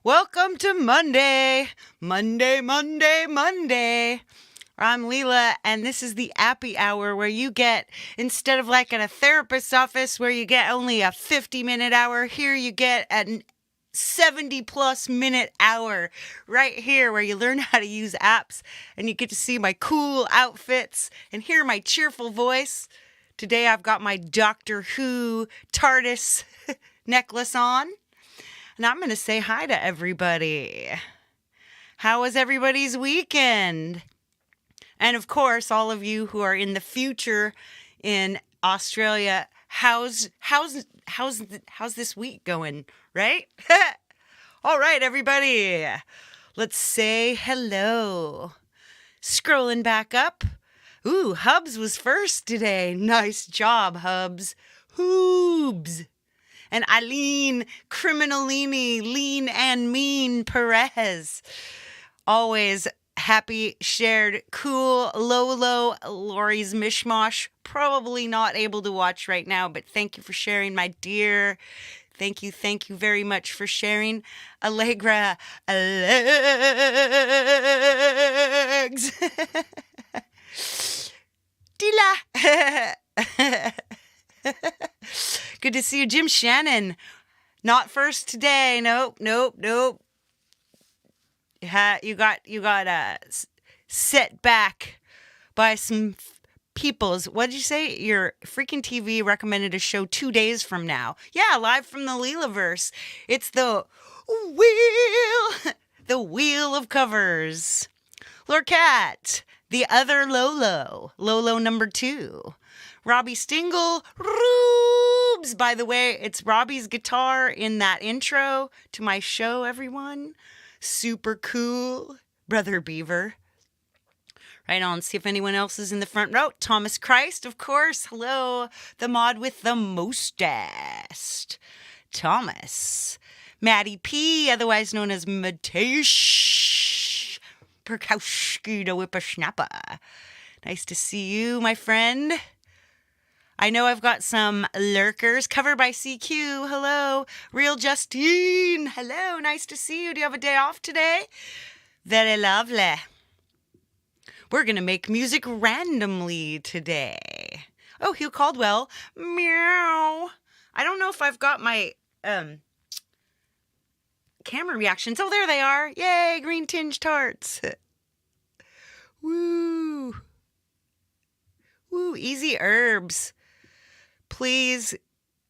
Welcome to Monday. Monday. I'm Leela, and this is the APPy hour where you get, instead of like at a therapist's office where you get only a 50-minute hour, here you get an 70-plus minute hour right here where you learn how to use apps and you get to see my cool outfits and hear my cheerful voice. Today I've got my Doctor Who TARDIS necklace on. And I'm going to say hi to everybody. How was everybody's weekend? And of course, all of you who are in the future in Australia, how's this week going, right? All right, everybody. Let's say hello. Scrolling back up. Ooh, Hubs was first today. Nice job, Hubs. Hoobs. And Eileen Criminalini, Lean and Mean Perez. Always happy, shared, cool, Lolo, Lori's Mishmash. Probably not able to watch right now, but thank you for sharing, my dear. Thank you very much for sharing. Allegra, Alegs. Dila. Good to see you, Jim Shannon. Not first today. Nope. You got set back by some people's. What did you say? Your freaking TV recommended a show 2 days from now. Yeah, live from the Leelaverse. It's the wheel of covers. Lorcat, the other Lolo number 2. Robbie Stingle, Rubes. By the way, it's Robbie's guitar in that intro to my show, everyone. Super cool. Brother Beaver. Right on, see if anyone else is in the front row. Thomas Christ, of course. Hello, the mod with the mostest. Thomas. Maddie P, otherwise known as Mateusz Perkowski, the whippersnapper. Nice to see you, my friend. I know I've got some lurkers. Covered by CQ. Hello. Real Justine. Hello. Nice to see you. Do you have a day off today? Very lovely. We're going to make music randomly today. Oh, Hugh Caldwell. Meow. I don't know if I've got my camera reactions. Oh, there they are. Yay, green tinge tarts. Woo. Woo, easy herbs. Please,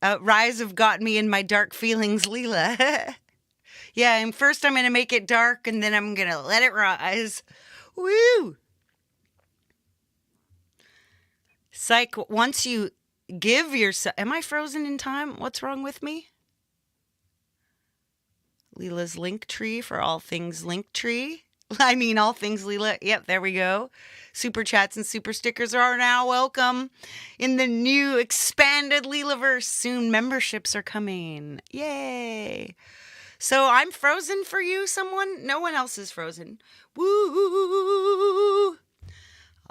Rise have got me in my dark feelings, Leela. Yeah, and first I'm going to make it dark, and then I'm going to let it rise. Woo! Psych, once you give yourself... Am I frozen in time? What's wrong with me? Leela's Linktree for all things Linktree. I mean, all things Leela. Yep, there we go. Super chats and super stickers are now welcome in the new expanded Leelaverse. Soon memberships are coming. Yay. So I'm frozen for you, someone? No one else is frozen. Woo.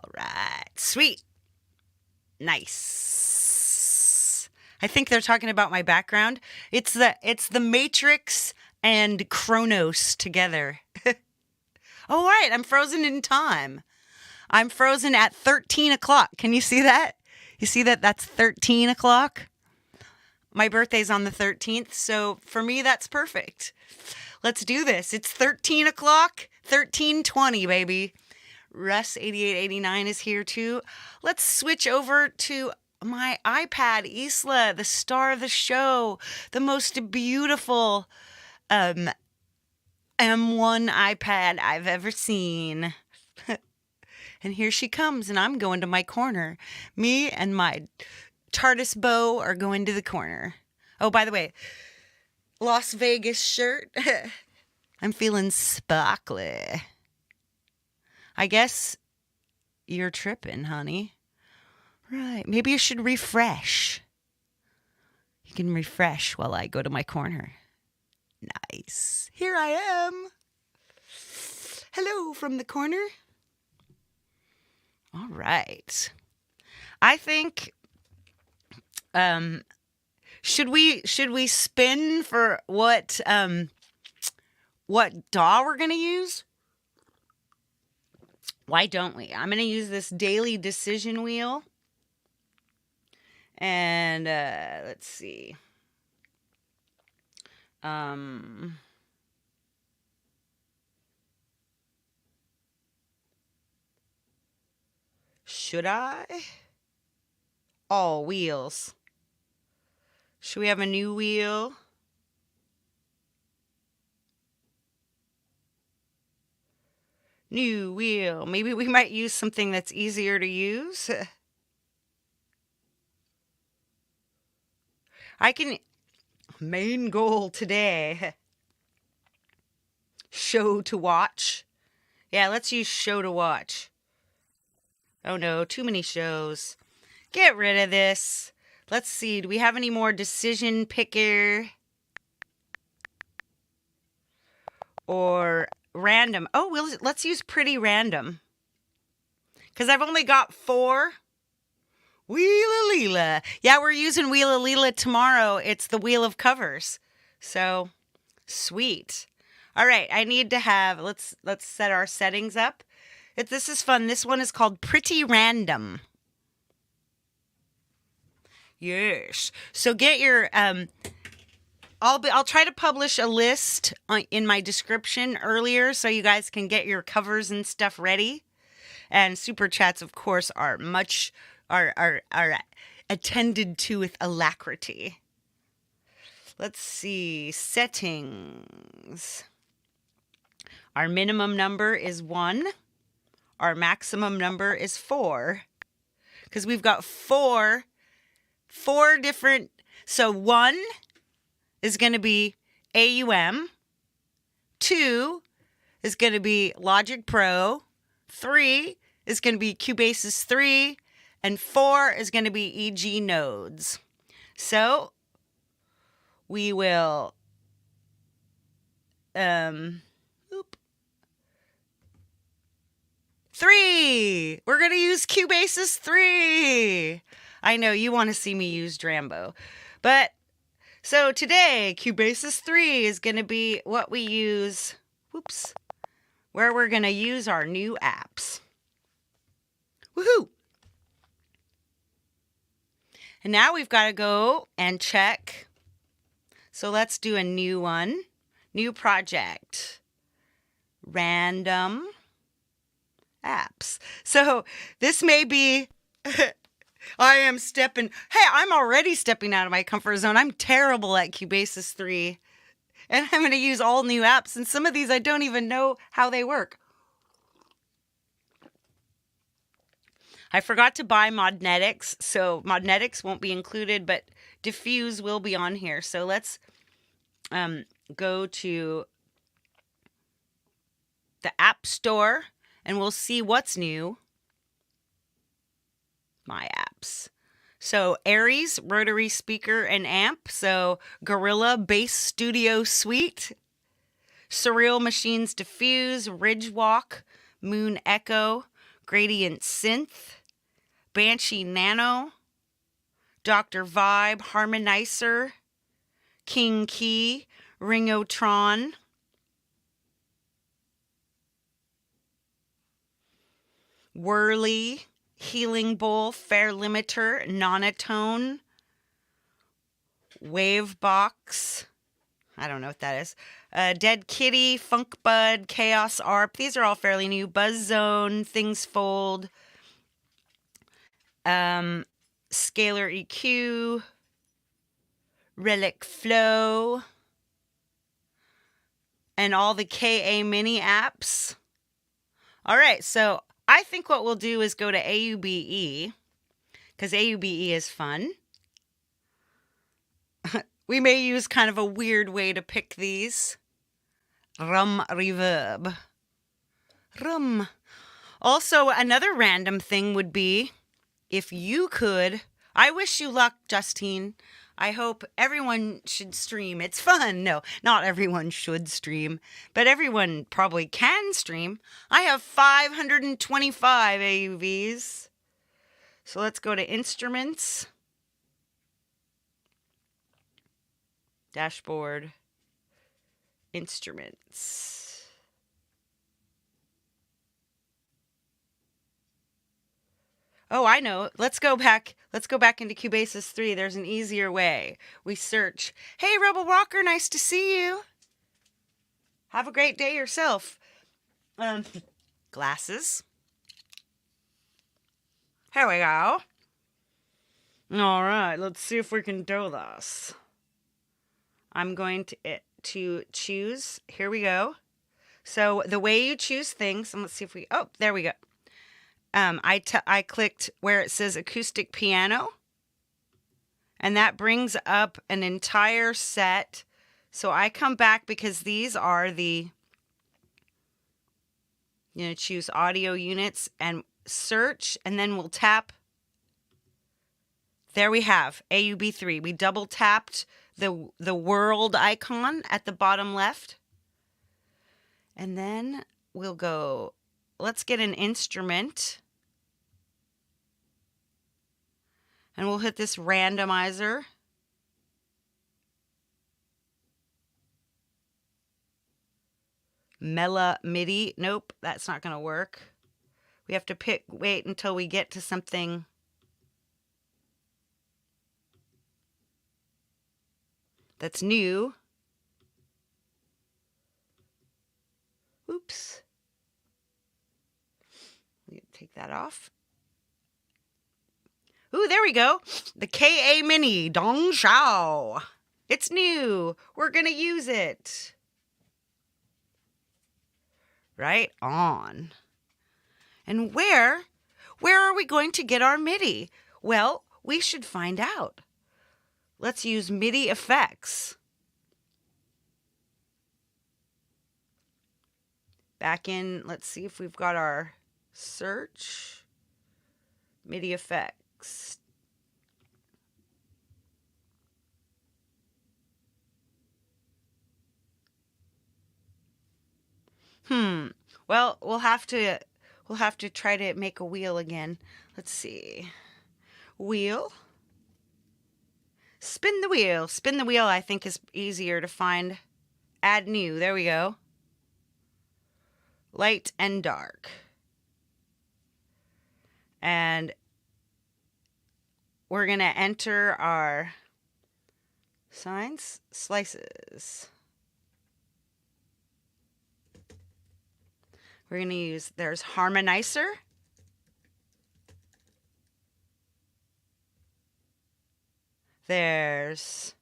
All right. Sweet. Nice. I think they're talking about my background. It's the Matrix and Chronos together. Oh, right. I'm frozen in time. I'm frozen at 13 o'clock. Can you see that? You see that that's 13 o'clock? My birthday's on the 13th, so for me, that's perfect. Let's do this. It's 13 o'clock, 13:20, baby. Russ8889 is here, too. Let's switch over to my iPad, Isla, the star of the show, the most beautiful M1 iPad I've ever seen. And here she comes, and I'm going to my corner. Me and my TARDIS bow are going to the corner. Oh, by the way, Las Vegas shirt. I'm feeling sparkly. I guess you're tripping, honey. Right, maybe you should refresh. You can refresh while I go to my corner. Nice. Here I am. Hello from the corner. All right. I think should we spin for what what DAW we're going to use? Why don't we? I'm going to use this daily decision wheel. And let's see. Should I? All wheels. Should we have a new wheel? New wheel. Maybe we might use something that's easier to use. I can... Main goal today. Show to watch. Yeah, let's use show to watch. Oh no, too many shows. Get rid of this. Let's see, do we have any more decision picker? Or random. Oh, let's use pretty random. Because I've only got 4. Wheel-a-leela. Yeah, we're using Wheel-a-leela tomorrow. It's the wheel of covers. So, sweet. All right, I need to have, let's set our settings up. This is fun. This one is called Pretty Random. Yes. So get your, I'll try to publish a list in my description earlier so you guys can get your covers and stuff ready. And super chats, of course, are attended to with alacrity. Let's see. Settings. Our minimum number is 1. Our maximum number is 4. Because we've got 4 different... So 1 is going to be AUM. 2 is going to be Logic Pro. 3 is going to be Cubase's 3. And 4 is going to be EG nodes. So we will... 3! We're going to use Cubase's 3! I know you want to see me use Drambo. But, so today, Cubase's 3 is going to be what we use, where we're going to use our new apps. Woohoo! And now we've got to go and check. So let's do a new one. New project. Random apps. So this may be, I'm already stepping out of my comfort zone. I'm terrible at Cubase's 3. And I'm going to use all new apps. And some of these I don't even know how they work. I forgot to buy Modnetics, so Modnetics won't be included, but Diffuse will be on here. So let's go to the App Store, and we'll see what's new. My apps. So Aries, rotary speaker and amp. So Gorilla Bass Studio Suite. Surreal Machines Diffuse, Ridge Walk, Moon Echo, Gradient Synth, Banshee Nano, Dr. Vibe, Harmonizer, King Key, Ringotron, Whirly, Healing Bowl, Fair Limiter, Nonotone, Wavebox, I don't know what that is, Dead Kitty, Funk Bud, Chaos ARP, these are all fairly new, Buzz Zone, Things Fold, Scalar EQ, Relic Flow, and all the KA mini apps. All right, so I think what we'll do is go to AUBE, because AUBE is fun. We may use kind of a weird way to pick these. Rum Reverb. Rum. Also, another random thing would be, if you could, I wish you luck, Justine. I hope everyone should stream. It's fun. No, not everyone should stream, but everyone probably can stream. I have 525 AUVs. So let's go to Instruments. Dashboard. Instruments. Oh, I know. Let's go back. Let's go back into Cubasis 3. There's an easier way. We search. Hey, Rebel Walker, nice to see you. Have a great day yourself. Glasses. Here we go. All right, let's see if we can do this. I'm going to choose. Here we go. So the way you choose things, and let's see if we. Oh, there we go. I clicked where it says acoustic piano, and that brings up an entire set. So I come back because these are the, choose audio units and search, and then we'll tap. There we have AUB3. We double tapped the world icon at the bottom left. And then we'll go, let's get an instrument. And we'll hit this randomizer. Mela MIDI. Nope, that's not going to work. We have to wait until we get to something. That's new. Oops. Take that off. Ooh, there we go. The KA Mini Dong Shao. It's new. We're going to use it. Right on. And where are we going to get our MIDI? Well, we should find out. Let's use MIDI effects. Back in, let's see if we've got our search. MIDI effects. Well, we'll have to try to make a wheel again. Let's see. Wheel. Spin the wheel. Spin the wheel, I think, is easier to find. Add new. There we go. Light and dark. And we're going to enter our signs, slices. We're going to use, there's harmonizer. There's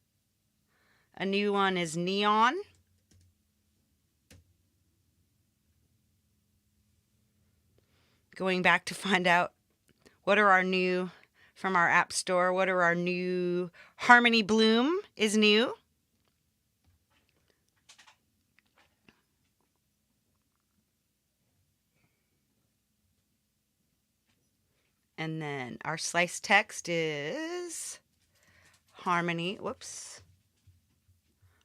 a new one is neon. Going back to find out what are our new, from our app store, what are our new, Harmony Bloom is new. And then our slice text is Harmony,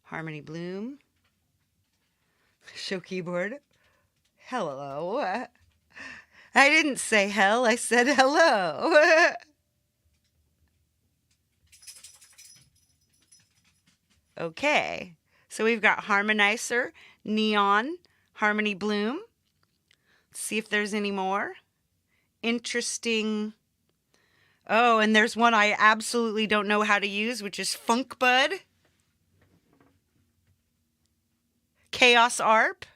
Harmony Bloom. Show keyboard. Hello. I didn't say hell, I said hello. Okay. So we've got harmonizer, neon, Harmony Bloom. Let's see if there's any more. Interesting. Oh, and there's one I absolutely don't know how to use, which is Funk Bud. Chaos ARP.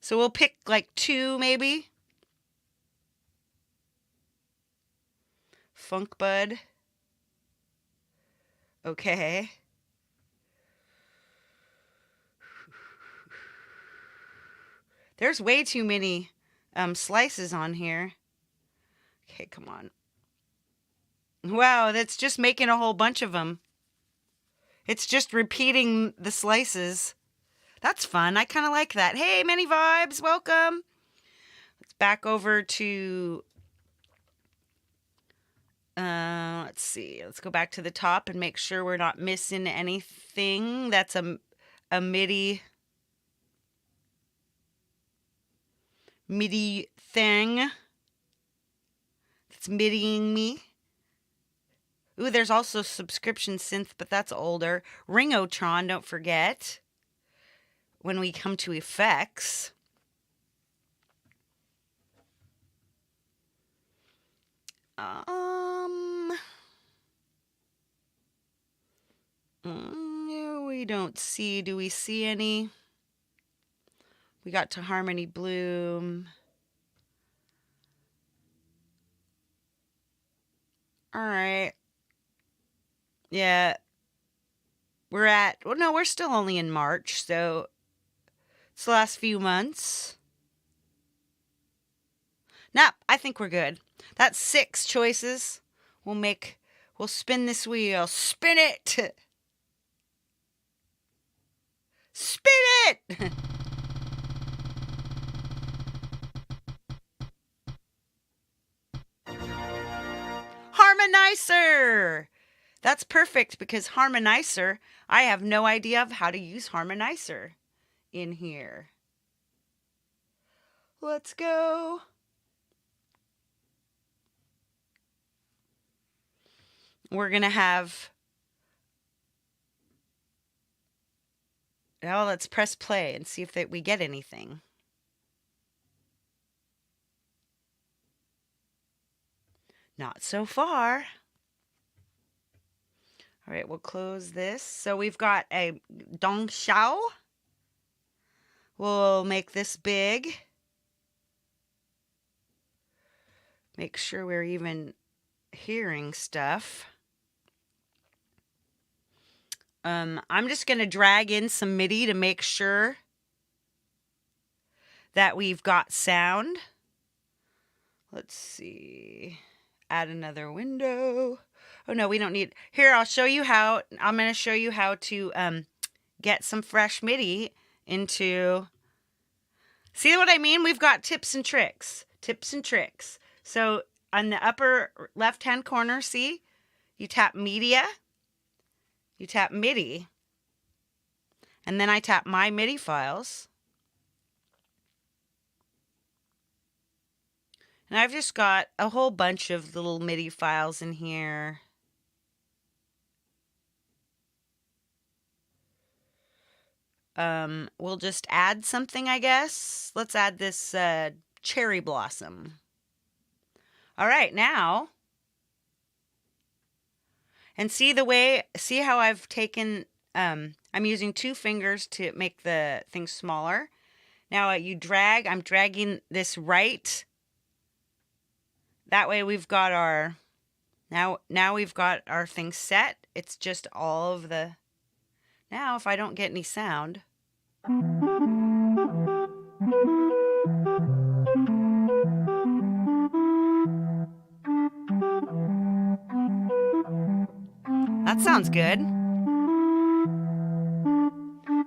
So we'll pick like 2 maybe. Funk Bud. Okay. There's way too many slices on here. Okay, come on. Wow, that's just making a whole bunch of them. It's just repeating the slices. That's fun. I kind of like that. Hey, Many Vibes, welcome. Let's back over to, let's see. Let's go back to the top and make sure we're not missing anything. That's a MIDI thing. It's MIDIing me. Ooh, there's also subscription synth, but that's older. Ringotron, don't forget. When we come to effects. We don't see. Do we see any? We got to Harmony Bloom. All right. Yeah. We're still only in March, so it's the last few months. Nah, I think we're good. That's 6 choices. We'll spin this wheel. Spin it! Spin it! Harmonizer! That's perfect because Harmonizer, I have no idea of how to use Harmonizer in here. Let's go. We're going to have... Now let's press play and see if we get anything. Not so far. All right, we'll close this. So we've got a Dong Xiao. We'll make this big. Make sure we're even hearing stuff. I'm just going to drag in some MIDI to make sure that we've got sound. Let's see. Add another window. Oh, no, we don't need... Here, I'll show you how... I'm going to show you how to get some fresh MIDI into... See what I mean? We've got tips and tricks. Tips and tricks. So, on the upper left-hand corner, see? You tap Media. You tap MIDI. And then I tap My MIDI Files. And I've just got a whole bunch of little MIDI files in here. We'll just add something, I guess. Let's add this cherry blossom. All right, now. And see how I've taken, I'm using 2 fingers to make the thing smaller. Now I'm dragging this right. That way we've got our, now we've got our thing set. It's just all of the, now if I don't get any sound. That sounds good.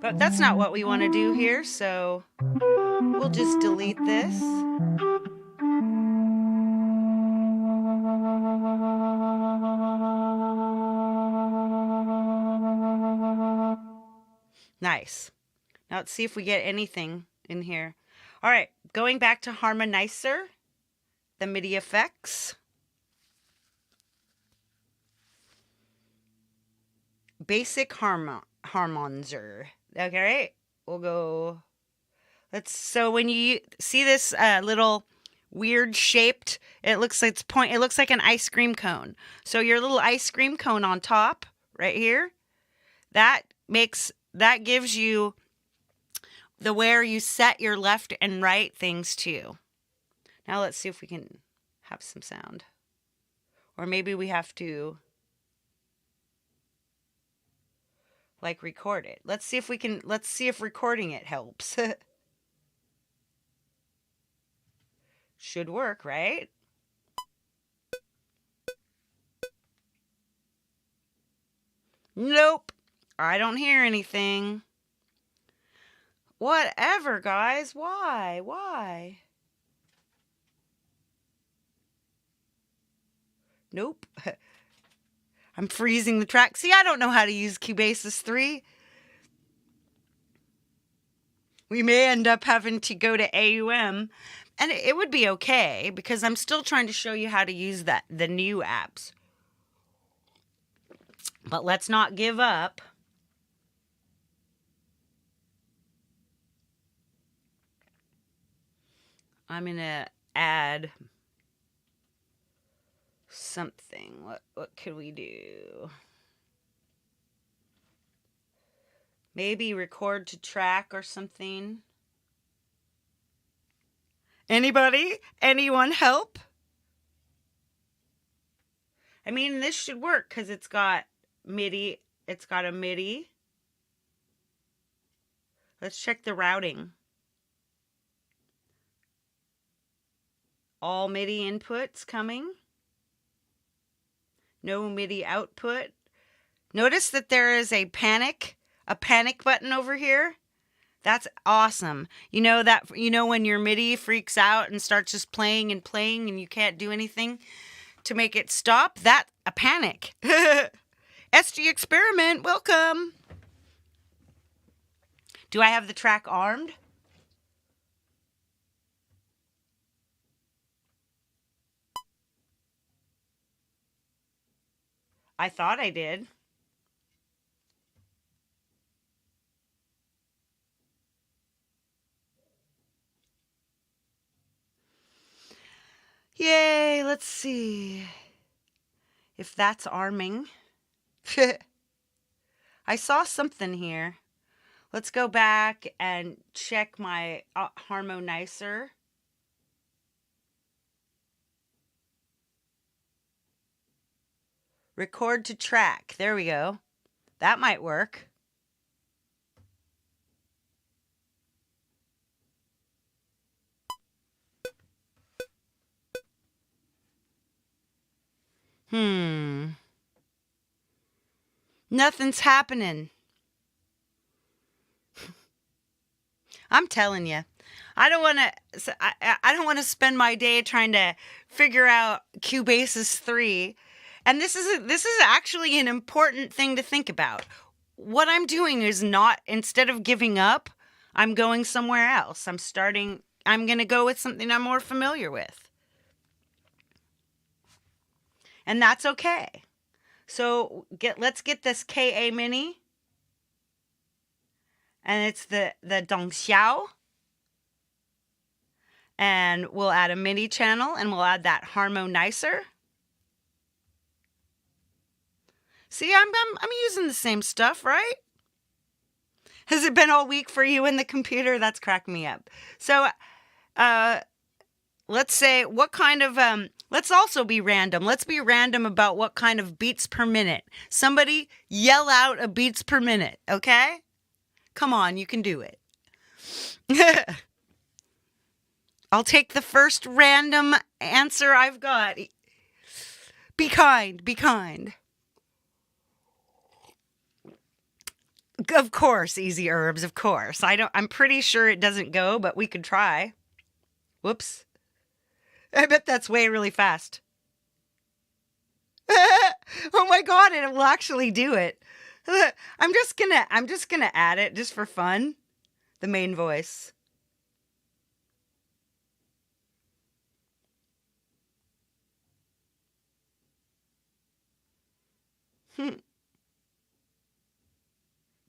But that's not what we want to do here, so we'll just delete this. Nice. Now let's see if we get anything in here. All right, going back to Harmonizer, the MIDI effects. Basic harmonizer. Okay, we'll go. So when you see this little weird shaped, it looks like an ice cream cone. So your little ice cream cone on top, right here, that gives you the where you set your left and right things to. Now let's see if we can have some sound, or maybe we have to. Like record it. Let's see if recording it helps. Should work, right? Nope. I don't hear anything. Whatever, guys. Why? Nope. I'm freezing the track. See, I don't know how to use Cubasis 3. We may end up having to go to AUM. And it would be okay, because I'm still trying to show you how to use the new apps. But let's not give up. I'm going to add something. What could we do? Maybe record to track or something. Anybody? Anyone help? I mean, this should work because it's got MIDI. It's got a MIDI. Let's check the routing. All MIDI inputs coming. No MIDI output. Notice that there is a panic button over here. That's awesome. You know when your MIDI freaks out and starts just playing and playing and you can't do anything to make it stop? That's a panic. SG Experiment, welcome. Do I have the track armed? I thought I did. Yay, let's see if that's arming. I saw something here. Let's go back and check my harmonizer. Record to track. There we go. That might work. Nothing's happening. I'm telling you. I don't want to spend my day trying to figure out Cubase's 3. And this is actually an important thing to think about. What I'm doing is not, instead of giving up, I'm going somewhere else. I'm going to go with something I'm more familiar with. And that's okay. So let's get this KA Mini. And it's the Dong Xiao. And we'll add a MIDI channel and we'll add that harmonizer. See, I'm using the same stuff, right? Has it been all week for you in the computer? That's cracked me up. So, let's say what kind of, let's also be random. Let's be random about what kind of beats per minute. Somebody yell out a beats per minute, okay? Come on, you can do it. I'll take the first random answer I've got. Be kind, be kind. Of course, Easy Herbs, of course. I'm pretty sure it doesn't go, but we could try. Whoops. I bet that's way really fast. Oh my god, it will actually do it. I'm just gonna add it just for fun. The main voice.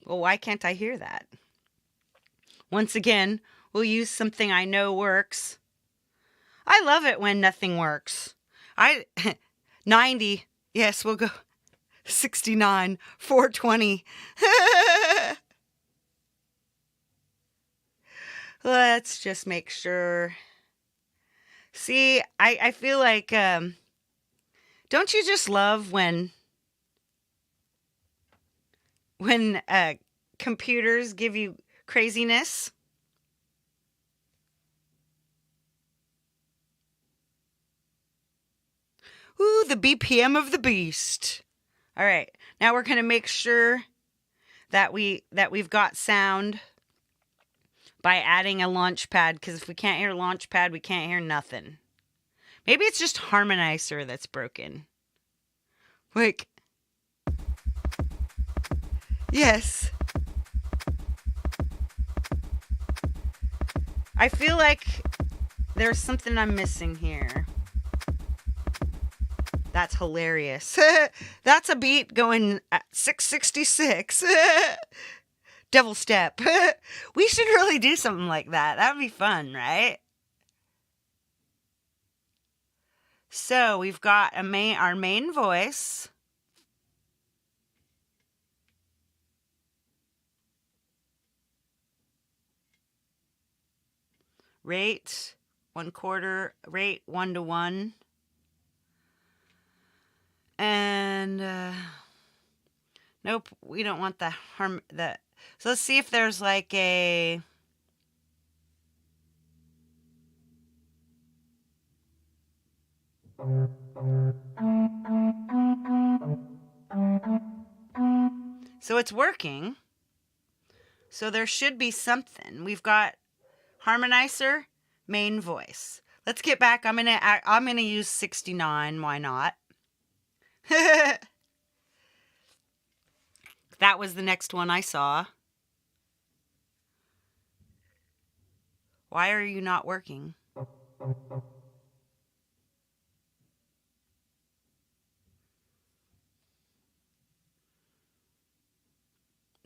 Well, why can't I hear that? Once again, we'll use something I know works. I love it when nothing works. 90. Yes, we'll go 69, 420. Let's just make sure. See, I feel like, don't you just love when computers give you craziness? Ooh, the BPM of the beast. All right, now we're going to make sure that we've got sound by adding a launch pad, because if we can't hear launch pad, we can't hear nothing. Maybe it's just harmonizer that's broken. Like, yes. I feel like there's something I'm missing here. That's hilarious. That's a beat going at 666. Double step. We should really do something like that. That would be fun, right? So we've got our main voice. Rate 1/4, rate 1:1. And nope, we don't want the so let's see if there's like a so it's working. So there should be something. We've got harmonizer, main voice. Let's get back. I'm gonna use 69. Why not? That was the next one I saw. Why are you not working?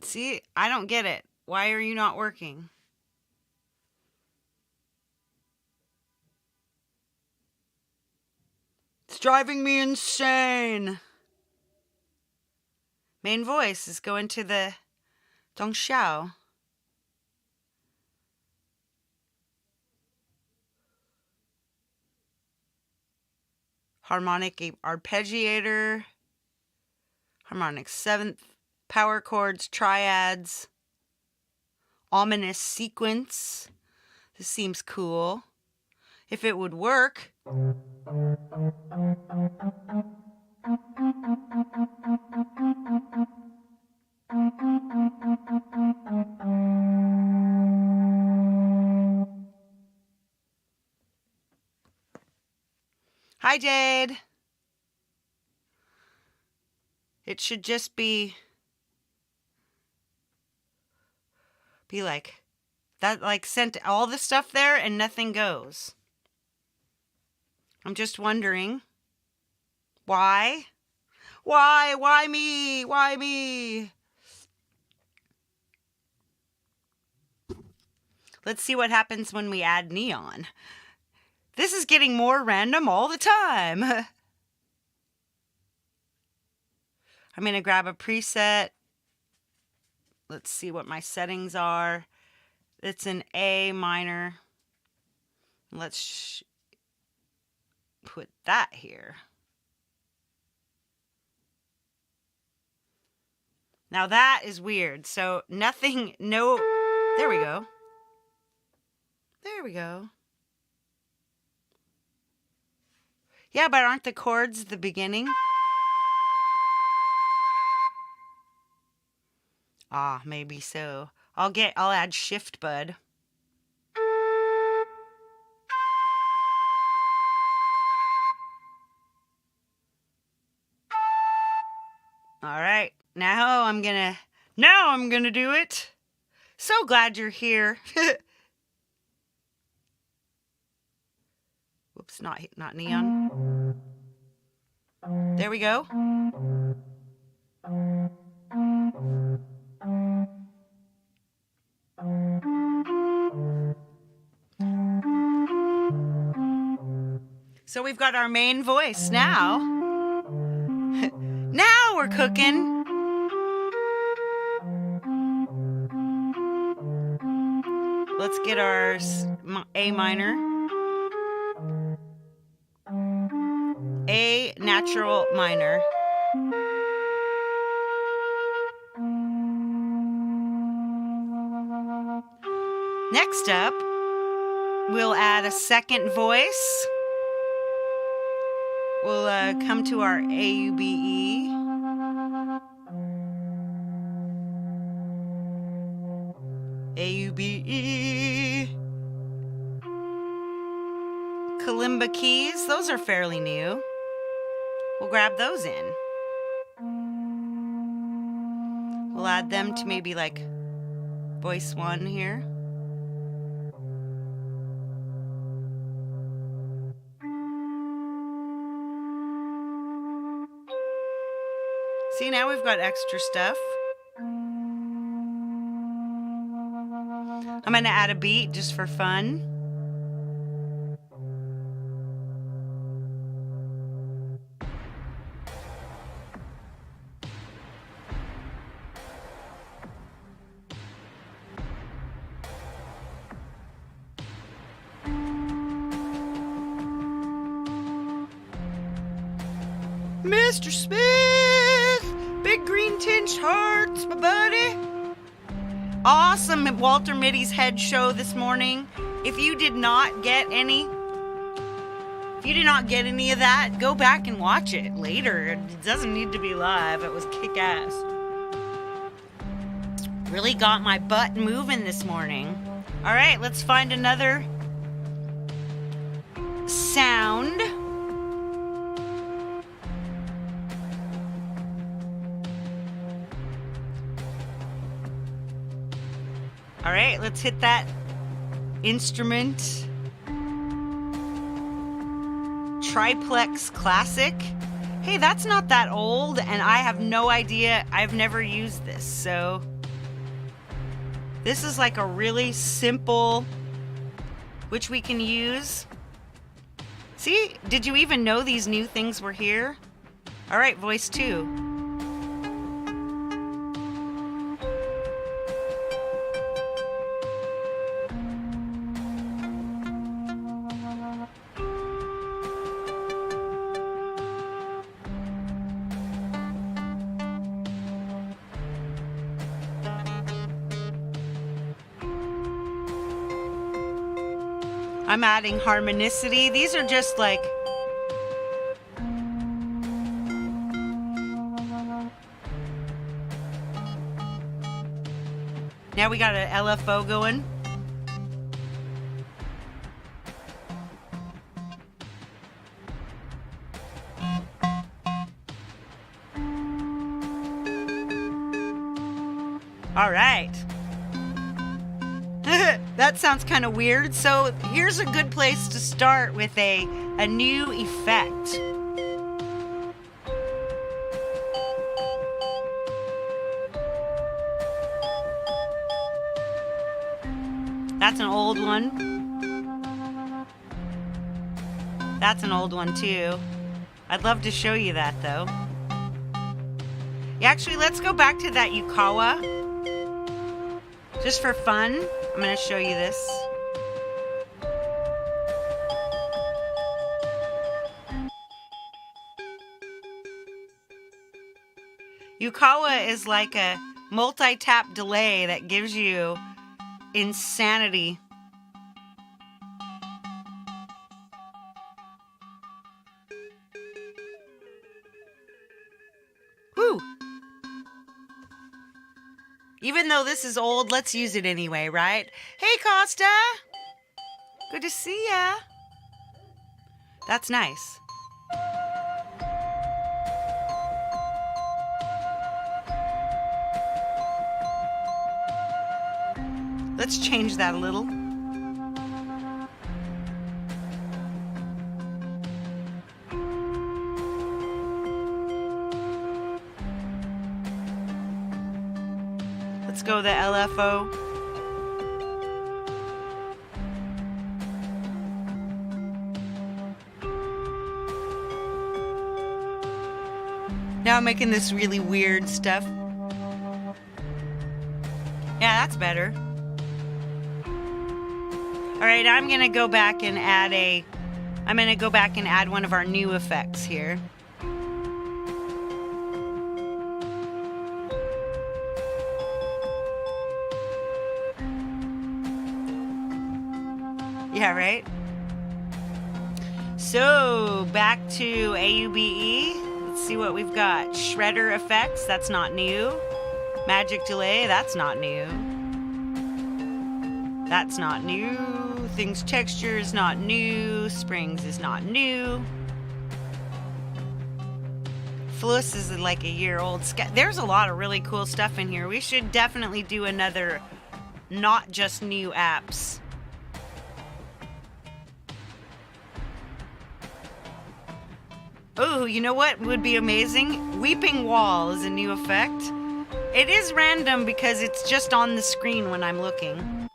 See, I don't get it. Why are you not working? It's driving me insane. Main voice is going to the Dongxiao. Harmonic arpeggiator. Harmonic seventh. Power chords, triads. Ominous sequence. This seems cool. If it would work. Hi, Jade. It should just be like that, like sent all the stuff there and nothing goes. I'm just wondering why? Why me? Why me? Let's see what happens when we add neon. This is getting more random all the time. I'm going to grab a preset. Let's see what my settings are. It's an A minor. Let's put that here. Now that is weird. So nothing, no, there we go. There we go. Yeah, but aren't the chords the beginning? Ah, maybe so. I'll add shift bud. All right. Now I'm gonna do it. So glad you're here. Whoops, not neon. There we go. So we've got our main voice now. Now we're cooking. Let's get our A minor. A natural minor. Next up, we'll add a second voice. We'll come to our AUBE. AUBE. Kalimba keys, those are fairly new. We'll grab those in. We'll add them to maybe like voice 1 here. See, now we've got extra stuff. I'm going to add a beat just for fun. Mr. Smith! Big green tinged hearts, my buddy. Awesome Walter Mitty's head show this morning. If you did not get any of that, go back and watch it later. It doesn't need to be live. It was kick-ass. Really got my butt moving this morning. All right, let's find another sound. All right, let's hit that instrument. Triplex Classic. Hey, that's not that old, and I have no idea. I've never used this, so this is like a really simple, which we can use. See, did you even know these new things were here? All right, voice 2. I'm adding harmonicity. These are just like now we got an LFO going. All right. That sounds kind of weird. So here's a good place to start with a new effect. That's an old one. That's an old one too. I'd love to show you that though. Yeah, actually, let's go back to that Yukawa. Just for fun, I'm going to show you this. Yukawa is like a multi-tap delay that gives you insanity. Woo! Even though this is old, let's use it anyway, right? Hey, Costa! Good to see ya. That's nice. Let's change that a little. Let's go the LFO. Now I'm making this really weird stuff. Yeah, that's better. All right, I'm gonna go back and add one of our new effects here. Yeah, right? So, back to APPy. Let's see what we've got. Shredder effects, that's not new. Magic delay, that's not new. That's not new. Things texture is not new. Springs is not new. Fluss is like a year old. There's a lot of really cool stuff in here. We should definitely do another not just new apps. Oh, you know what would be amazing? Weeping Wall is a new effect. It is random because it's just on the screen when I'm looking.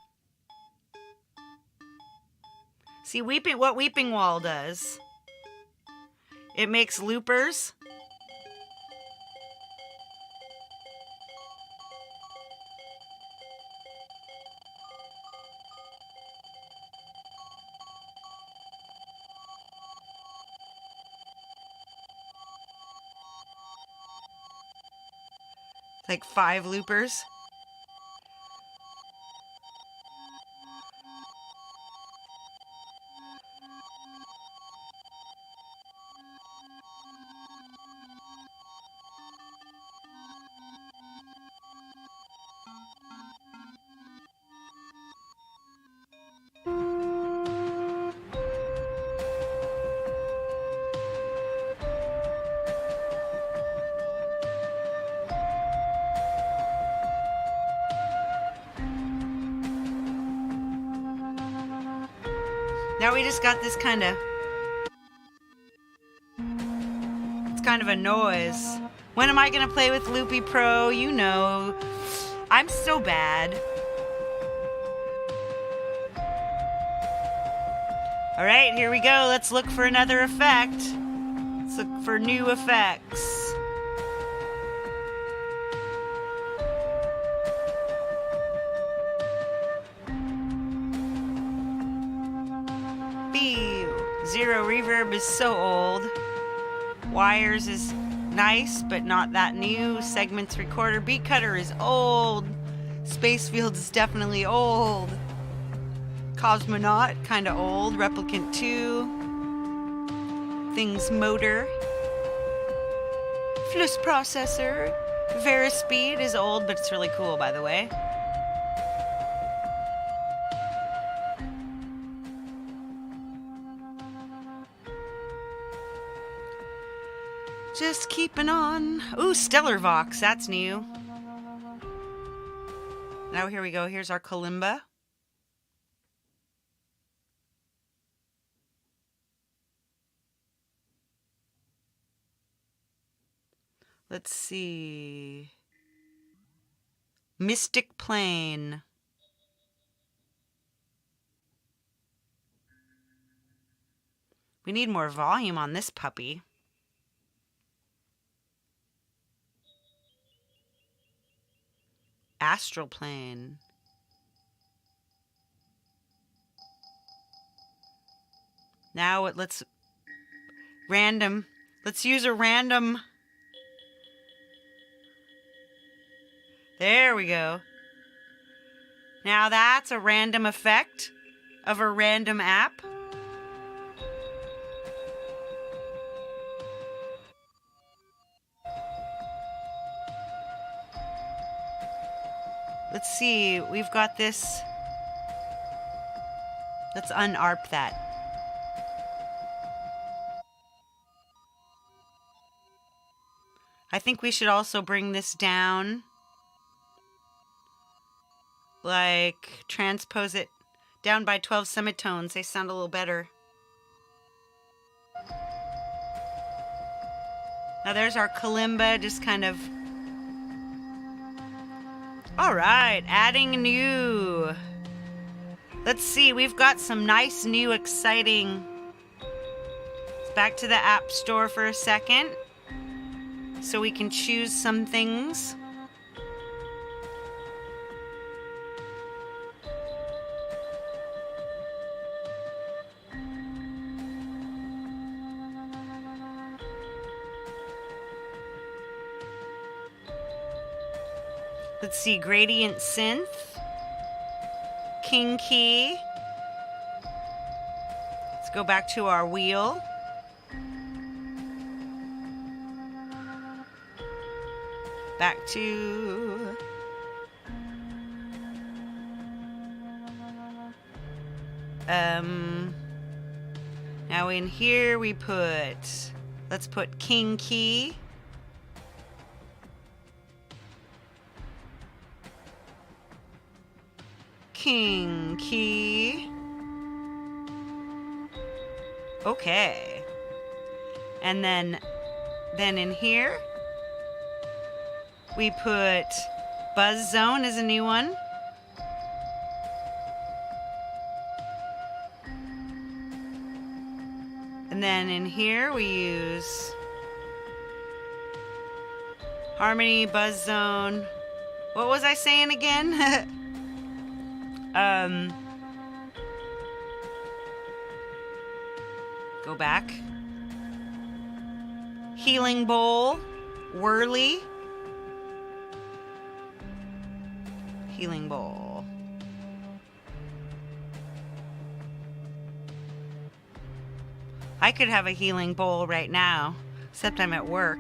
See, what Weeping Wall does. It makes loopers. Like 5 loopers. Now we just got this it's kind of a noise. When am I gonna play with Loopy Pro? You know, I'm so bad. All right, here we go. Let's look for another effect. Let's look for new effects. Zero reverb is so old. Wires is nice, but not that new. Segments recorder. Beat cutter is old. Space fields is definitely old. Cosmonaut, kind of old. Replicant 2. Things motor. Fluss processor. Verispeed is old, but it's really cool, by the way. Just keeping on. Ooh, Stellar Vox, that's new. Now here we go. Here's our kalimba. Let's see. Mystic Plane. We need more volume on this puppy. Astral Plane. Now let's random. Let's use a random. There we go. Now that's a random effect of a random app. Let's see, we've got this. Let's unarp that. I think we should also bring this down. Like, transpose it down by 12 semitones. They sound a little better. Now there's our kalimba, just kind of... All right, adding new. Let's see, we've got some nice new exciting. Let's back to the App Store for a second so we can choose some things. Let's see, Gradient Synth, King Key. Let's go back to our wheel. Back to... Now in here we let's put King Key. King Key. Okay. And then in here, we put Buzz Zone as a new one. And then in here, we use Harmony, Buzz Zone. What was I saying again? Go back. Healing Bowl, Whirly. Healing Bowl. I could have a healing bowl right now, except I'm at work.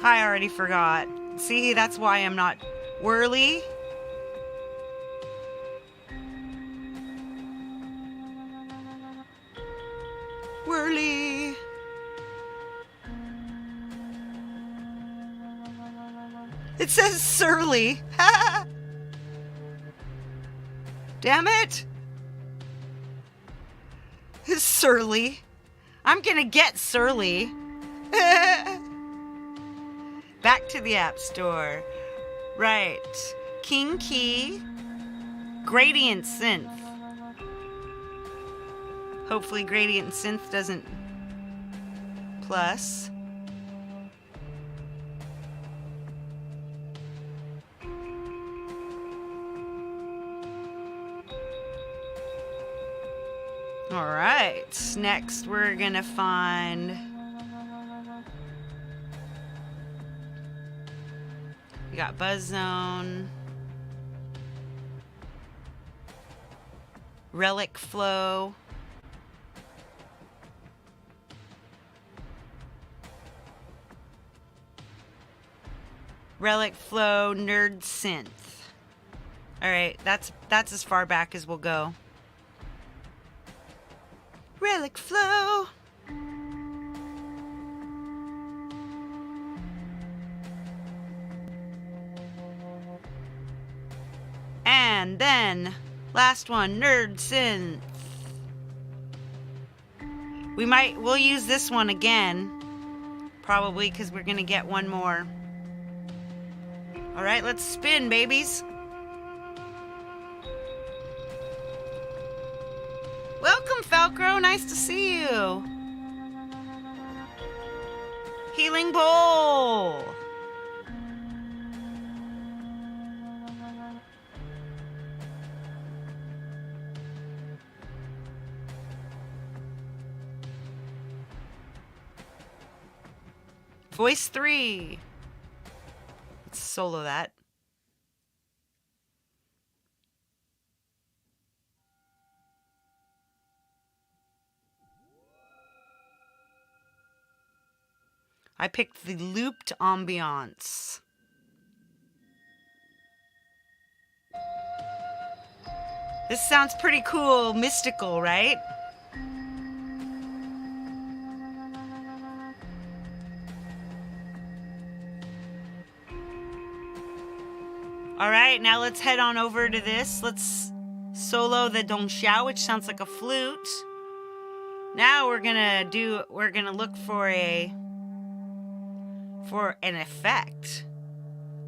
I already forgot. See, that's why I'm not Whirly. Whirly. It says Surly. Damn it. It's Surly. I'm gonna get Surly. Back to the App Store. Right. King Key. Gradient Synth. Hopefully Gradient Synth doesn't plus. All right. Next, we're going to find... We got Buzz Zone. Relic Flow. Relic Flow, Nerd Synth. All right, that's as far back as we'll go. Relic Flow. And then, last one, Nerd Synth. We'll use this one again. Probably because we're gonna get one more. All right, let's spin, babies. Welcome, Falcro. Nice to see you. Healing Bowl. Voice 3. Let's solo that. I picked the looped ambiance. This sounds pretty cool, mystical, right? All right, now let's head on over to this. Let's solo the Dong Xiao, which sounds like a flute. Now we're gonna look for an effect.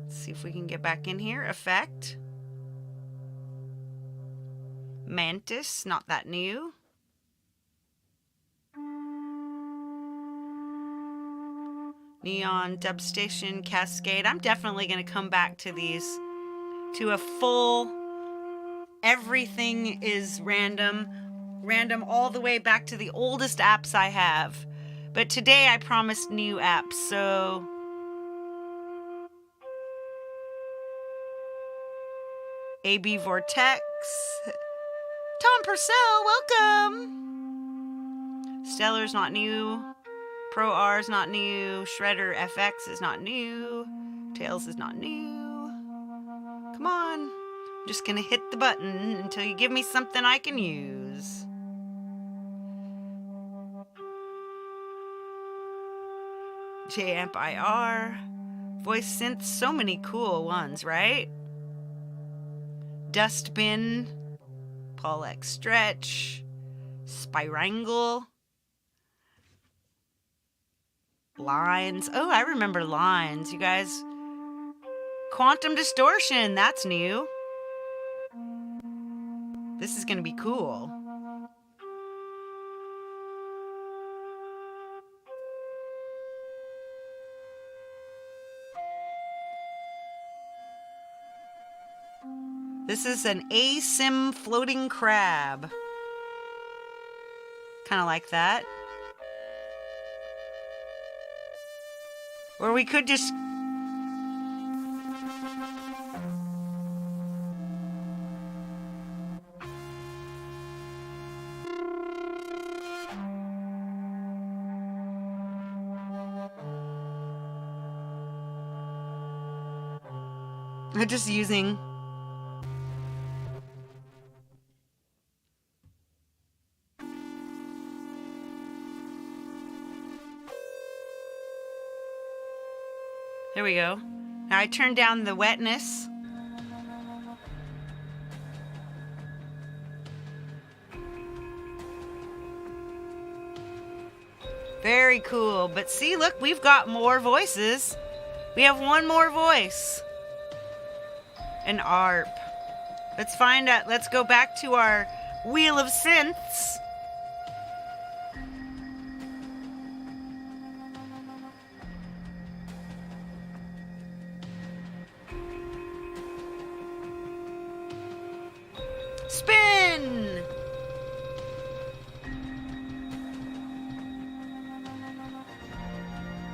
Let's see if we can get back in here. Effect. Mantis, not that new. Neon, Dubstation, Cascade. I'm definitely gonna come back to these. To a full, everything is random all the way back to the oldest apps I have. But today I promised new apps, so... AB Vortex. Tom Purcell, welcome! Stellar's not new. Pro R's not new. Shredder FX is not new. Tails is not new. Come on. I'm just gonna hit the button until you give me something I can use. JAMP-IR. Voice synth. So many cool ones, right? Dustbin. Pollock stretch, spirangle, lines. Oh, I remember lines, you guys. Quantum distortion, that's new. This is gonna be cool. This is an asim floating crab. Kind of like that. Or we could just... We're just using... There we go. Now I turn down the wetness. Very cool. But see, look, we've got more voices. We have one more voice. An ARP. Let's find out. Let's go back to our wheel of synths. Spin!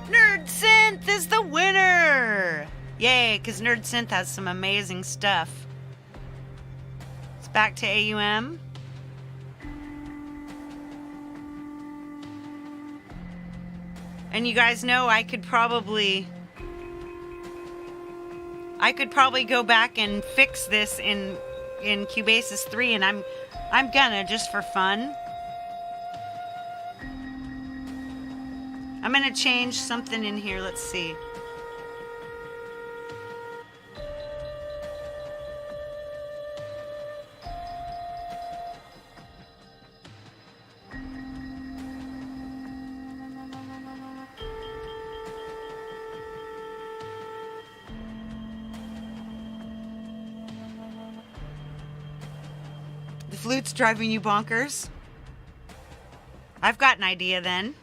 Nerd Synth is the winner! Yay, because Nerd Synth has some amazing stuff. It's back to AUM. And you guys know I could probably go back and fix this in Cubasis 3, and I'm gonna, just for fun. I'm gonna change something in here. Let's see. The flute's driving you bonkers? I've got an idea then.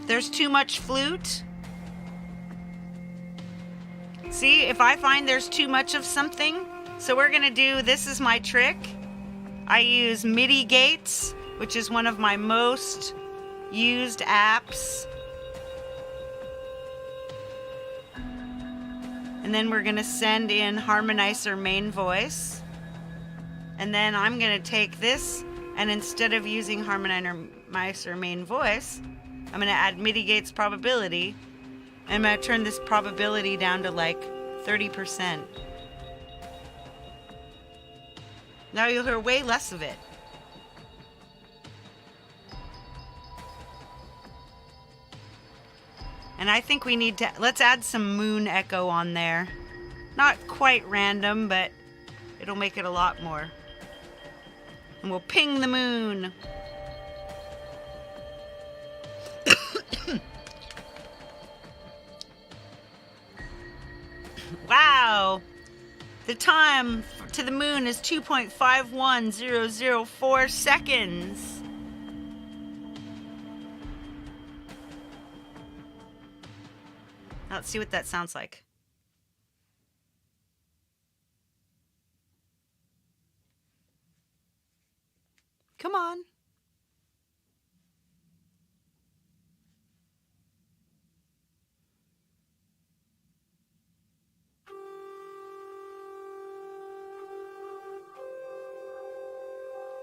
There's too much flute. See, if I find there's too much of something, so we're gonna do, this is my trick. I use MIDI gates, which is one of my most used apps. And then we're gonna send in harmonizer main voice. And then I'm gonna take this, and instead of using harmonizer main voice, I'm gonna add MIDI gates probability. And I'm gonna turn this probability down to like 30%. Now you'll hear way less of it. And I think we need to, let's add some moon echo on there. Not quite random, but it'll make it a lot more. And we'll ping the moon. Wow. The time to the moon is 2.51004 seconds. Now let's see what that sounds like. Come on.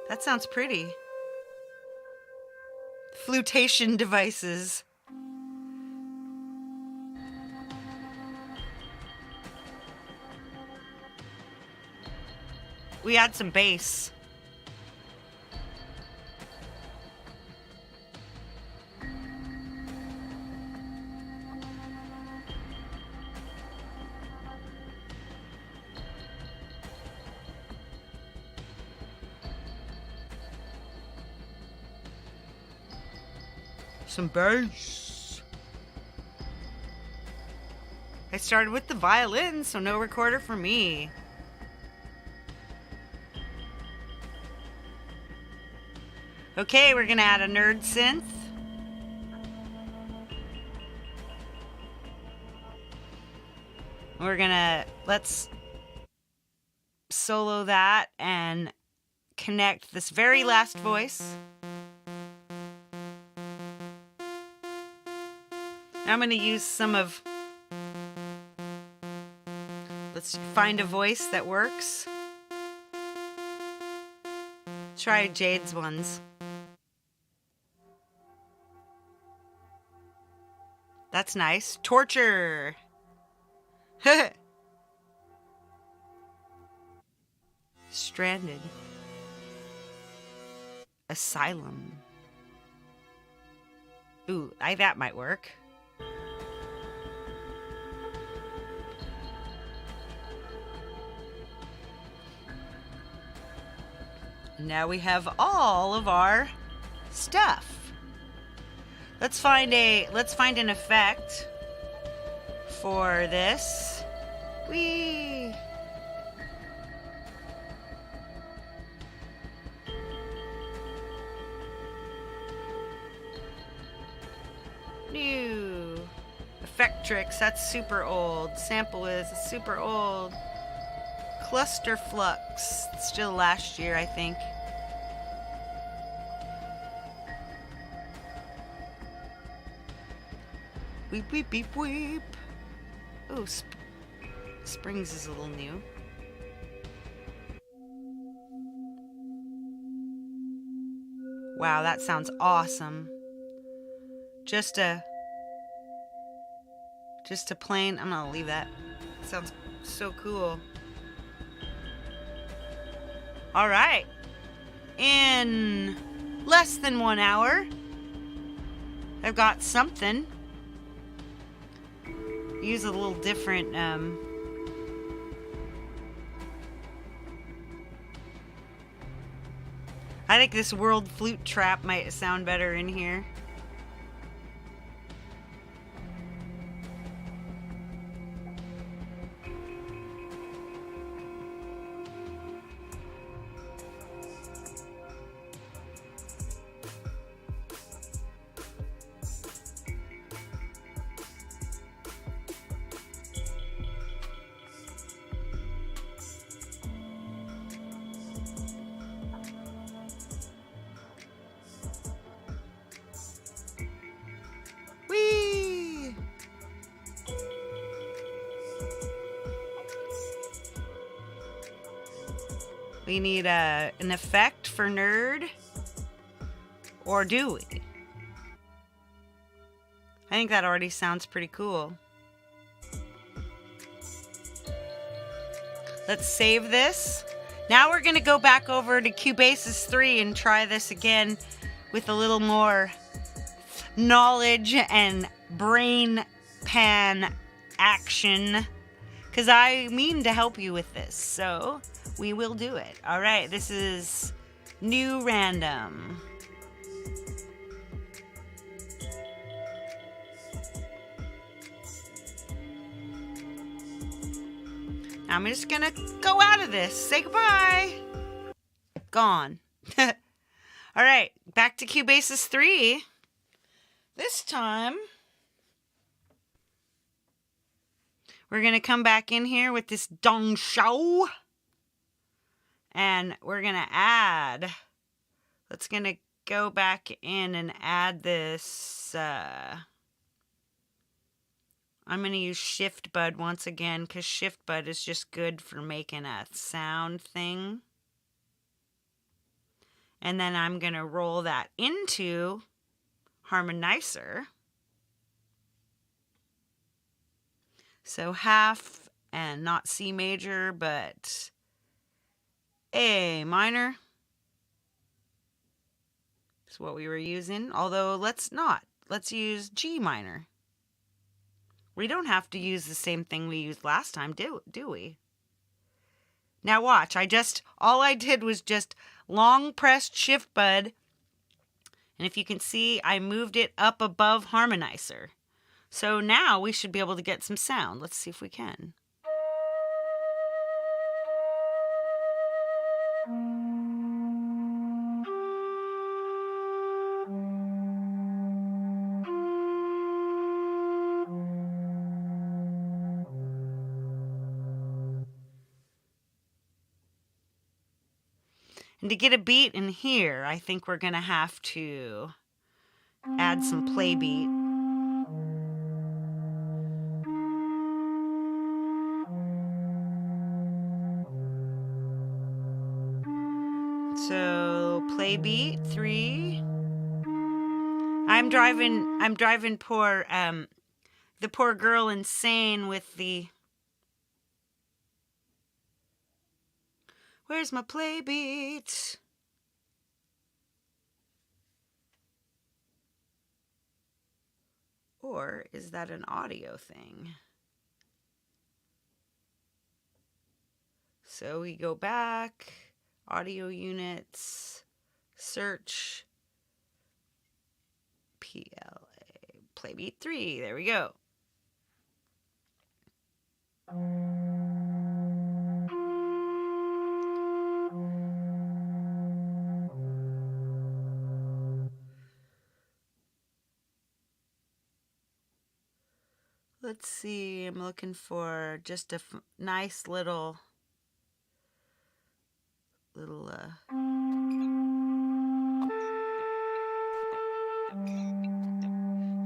That sounds pretty. Flutation devices. We add some bass. Some bass. I started with the violin, so no recorder for me. Okay, we're gonna add a nerd synth. Let's solo that and connect this very last voice. I'm going to use let's find a voice that works. Try Jade's ones. That's nice. Torture. Stranded. Asylum. Ooh, that might work. Now we have all of our stuff. Let's find an effect for this. Whee! New Effectrix, that's super old. Sample is super old. Cluster Flux, still last year, I think. Weep, weep, beep, weep. Oh, Springs is a little new. Wow, that sounds awesome. Just a plain, I'm gonna leave that. Sounds so cool. All right. In less than 1 hour, I've got something. Use a little different, I think this World Flute Trap might sound better in here. We need an effect for nerd. Or do we? I think that already sounds pretty cool. Let's save this. Now we're going to go back over to Cubasis 3 and try this again with a little more knowledge and brain pan action. Because I mean to help you with this, so we will do it. All right, this is new random. I'm just gonna go out of this. Say goodbye. Gone. All right, back to Cubasis 3. This time, we're gonna come back in here with this Dong Shao. And we're gonna add, let's gonna go back in and add this, I'm going to use Shift Bud once again because Shift Bud is just good for making a sound thing. And then I'm going to roll that into Harmonizer. So half and not C major, but A minor. That's what we were using. Although let's not. Let's use G minor. We don't have to use the same thing we used last time, do we? Now watch, all I did was just long pressed Shift Bud And if you can see, I moved it up above harmonizer. So now we should be able to get some sound. Let's see if we can. And to get a beat in here, I think we're going to have to add some play beat. So play beat 3. I'm driving the poor girl insane with the. Where's my play beat? Or is that an audio thing? So we go back, audio units, search, PLA, play beat 3. There we go. Let's see, I'm looking for just a nice little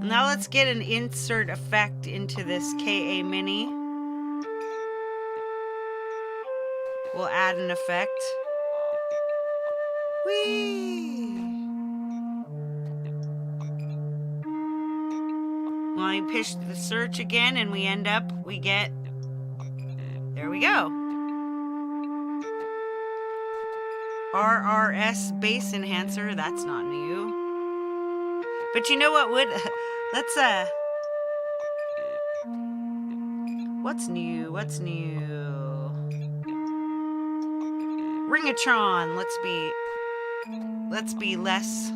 Now let's get an insert effect into this KA Mini. We'll add an effect. Whee! Well, I push the search again and we get, there we go. RRS bass enhancer, that's not new. But you know what would, let's, what's new? Ringatron, let's be less.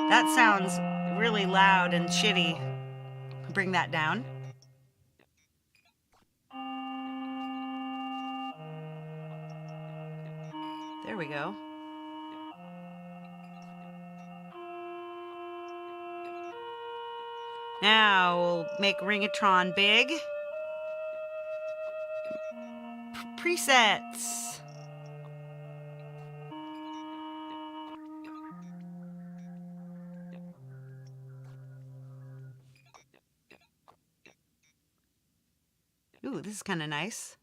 That sounds really loud and shitty. Bring that down. There we go. Now we'll make Ringatron big. Presets. Ooh, this is kind of nice.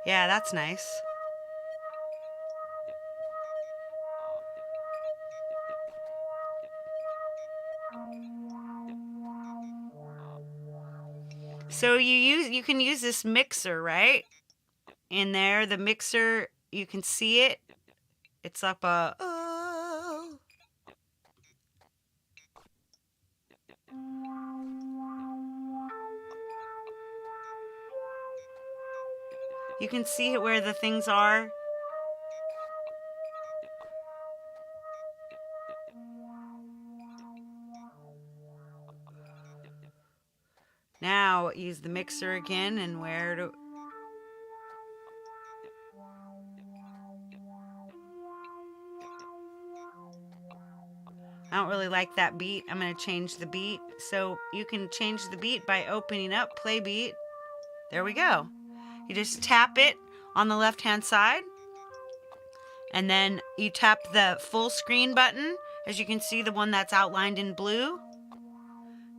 Yeah, that's nice. So you can use this mixer, right? In there, the mixer, you can see it. It's up a You can see it where the things are. Now use the mixer again and where to. I don't really like that beat. I'm going to change the beat. So you can change the beat by opening up play beat. There we go. You just tap it on the left-hand side. And then you tap the full screen button. As you can see, the one that's outlined in blue.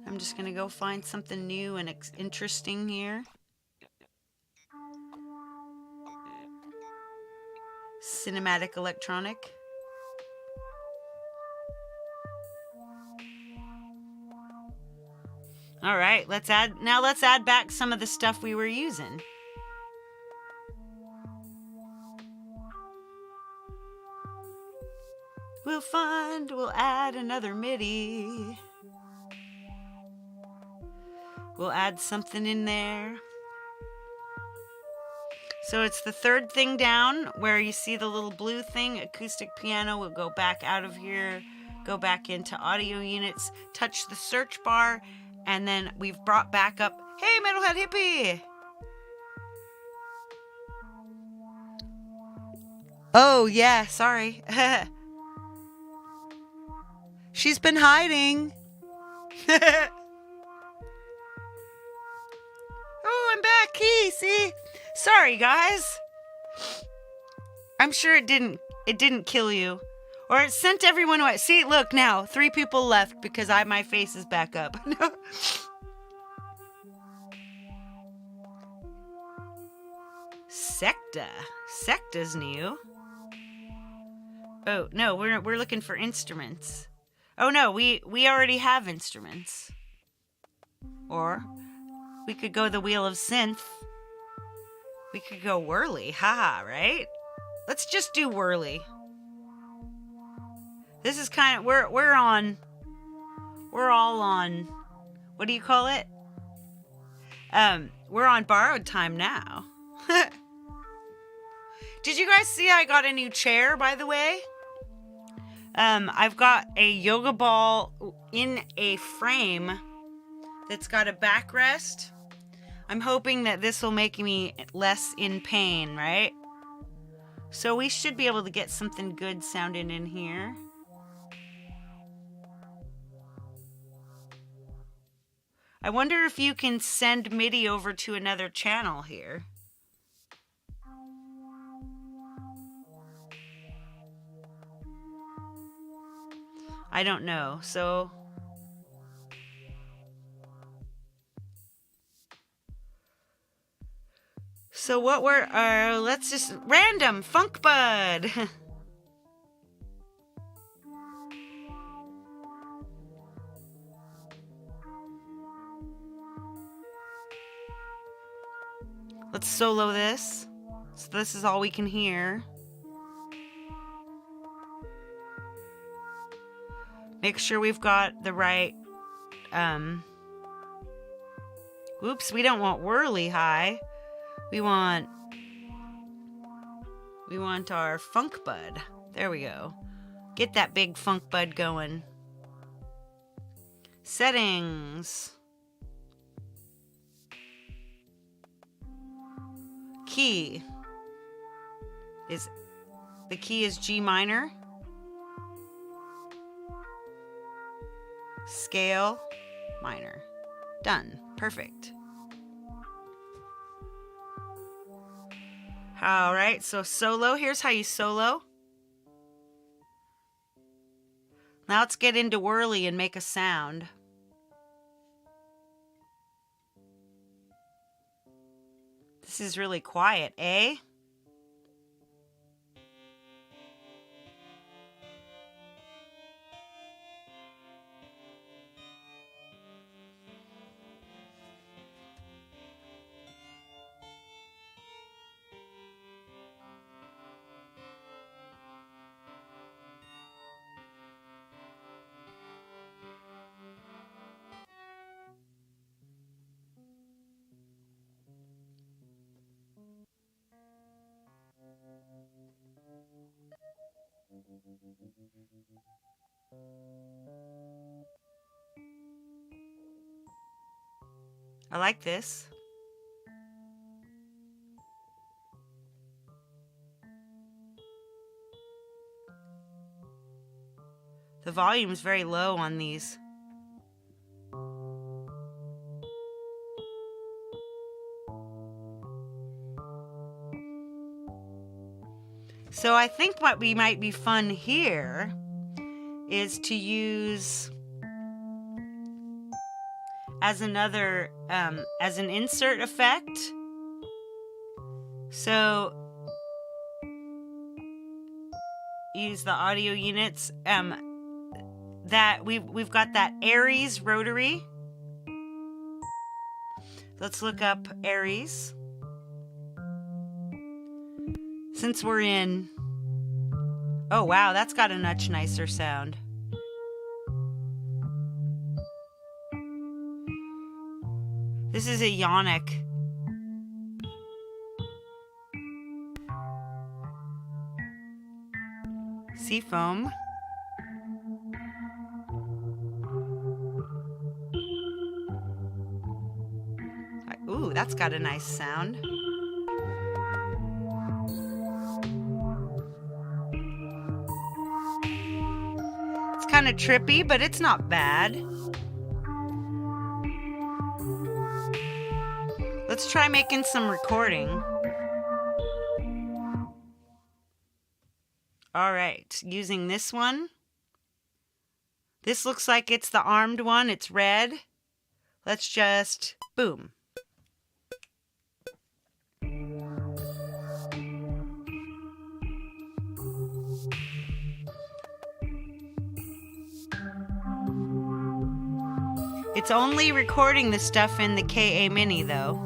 I'm just going to go find something new and interesting here. Cinematic electronic. All right, let's add back some of the stuff we were using. fund. We'll add another MIDI. We'll add something in there. So it's the third thing down where you see the little blue thing, acoustic piano. We'll go back out of here, go back into audio units, touch the search bar, and then we've brought back up, hey, Metalhead Hippie! Oh, yeah, sorry. She's been hiding. Oh, I'm back, Key, see? Sorry, guys. I'm sure it didn't kill you. Or it sent everyone away. See, look now, 3 people left because my face is back up. Secta. Secta's new. Oh, no, we're looking for instruments. Oh no, we already have instruments. Or we could go the Wheel of Synth. We could go whirly, haha, right? Let's just do whirly. This is kind of we're all on, what do you call it? We're on borrowed time now. Did you guys see I got a new chair, by the way? I've got a yoga ball in a frame that's got a backrest. I'm hoping that this will make me less in pain, right? So we should be able to get something good sounding in here. I wonder if you can send MIDI over to another channel here. I don't know, so what let's just random funk bud. Let's solo this. So this is all we can hear. Make sure we've got the right, oops, we don't want whirly high. We want our funk bud. There we go. Get that big funk bud going. Settings. Key. The key is G minor. Scale, minor. Done. Perfect. All right, so solo. Here's how you solo. Now let's get into whirly and make a sound. This is really quiet, eh? I like this. The volume is very low on these. So I think what we might be fun here is to use as another, as an insert effect. So use the audio units, that we've got that Aries rotary. Let's look up Aries. Since we're in, Oh, wow, that's got a much nicer sound. This is a yonic. Seafoam. Ooh, that's got a nice sound. It's kind of trippy, but it's not bad. Let's try making some recording. All right, using this one. This looks like it's the armed one. It's red. Let's just boom. It's only recording the stuff in the KA Mini though.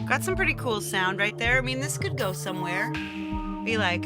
Got some pretty cool sound right there. I mean, this could go somewhere. Be like.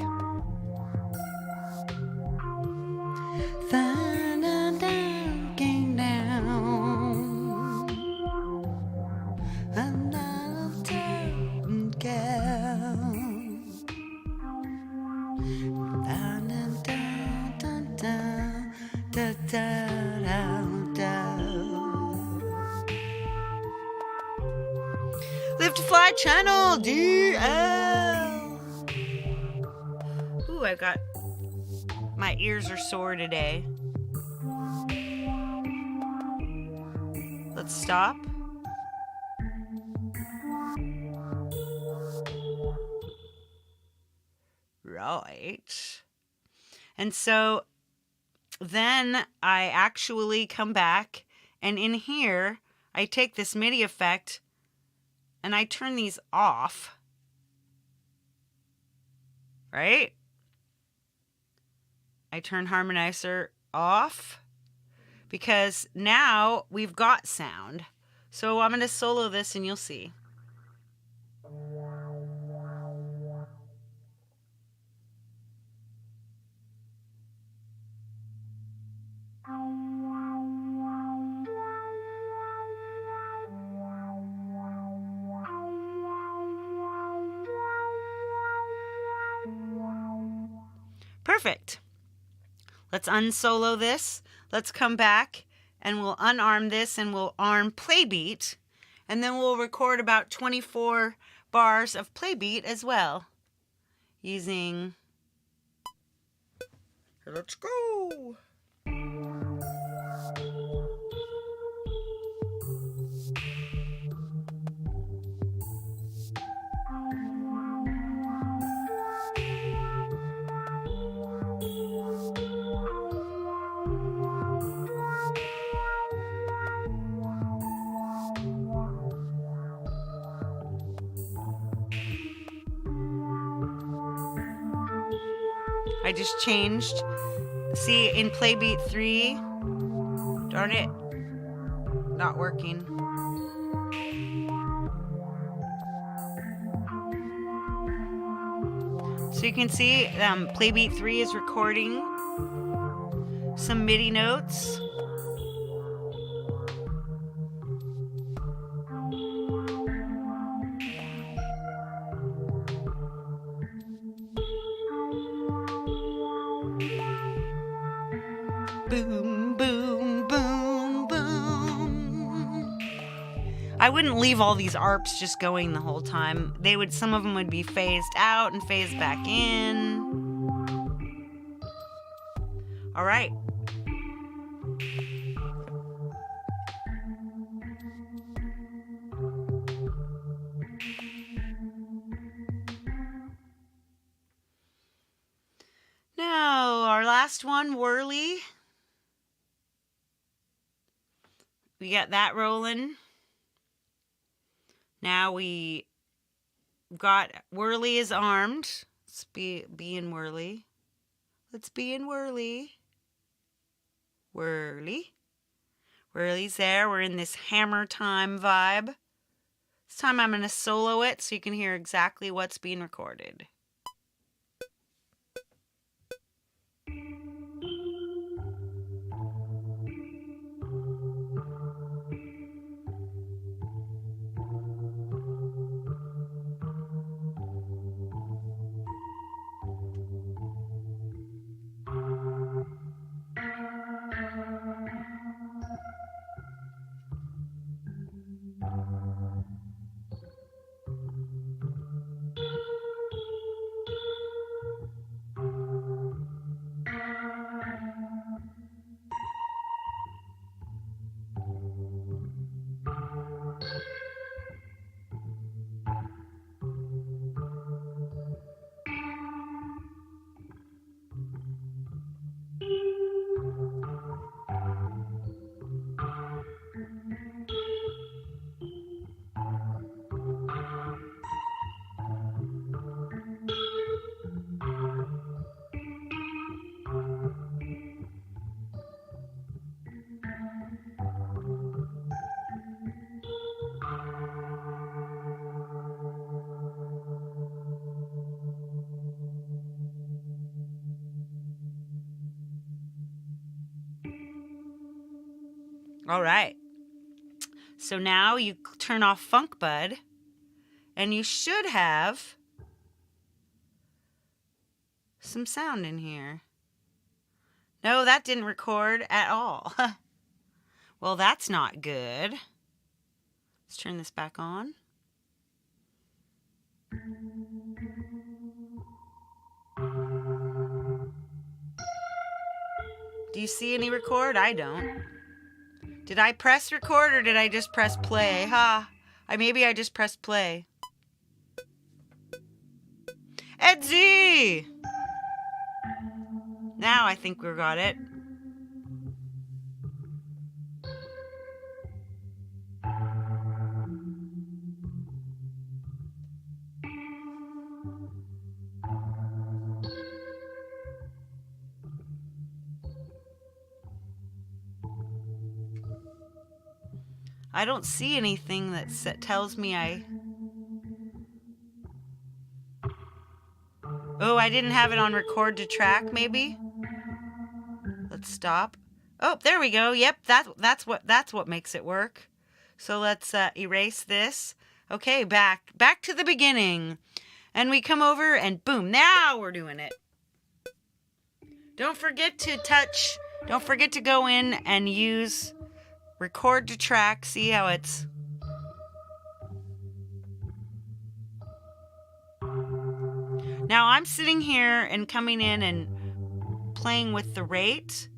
Live to Fly channel, DL. Ooh, I got, my ears are sore today. Let's stop. Right. And so then I actually come back, and in here, I take this MIDI effect and I turn these off. Right? I turn harmonizer off because now we've got sound. So I'm going to solo this and you'll see. Perfect. Let's unsolo this. Let's come back and we'll unarm this and we'll arm playbeat. And then we'll record about 24 bars of playbeat as well. Using... Let's go! I just changed. See, in Playbeat 3, darn it, not working. So you can see Playbeat 3 is recording some MIDI notes. Boom, boom, boom, boom. I wouldn't leave all these ARPs just going the whole time. Some of them would be phased out and phased back in. All right. Now, our last one, Whirly. We got that rolling. Now we got Whirly is armed. Let's be in Whirly. Let's be in Whirly. Whirly. Whirly's there. We're in this hammer time vibe. This time I'm going to solo it so you can hear exactly what's being recorded. All right. So now you turn off FunkBud, and you should have some sound in here. No, that didn't record at all. Well, that's not good. Let's turn this back on. Do you see any record? I don't. Did I press record or did I just press play? Maybe I just pressed play. Edsy! Now I think we got it. I don't see anything that tells me Oh, I didn't have it on record to track, maybe? Let's stop. Oh, there we go. Yep, that's what makes it work. So let's erase this. Okay, back to the beginning. And we come over and boom, now we're doing it. Don't forget to go in and use record to track. See how it's... Now I'm sitting here and coming in and playing with the rate.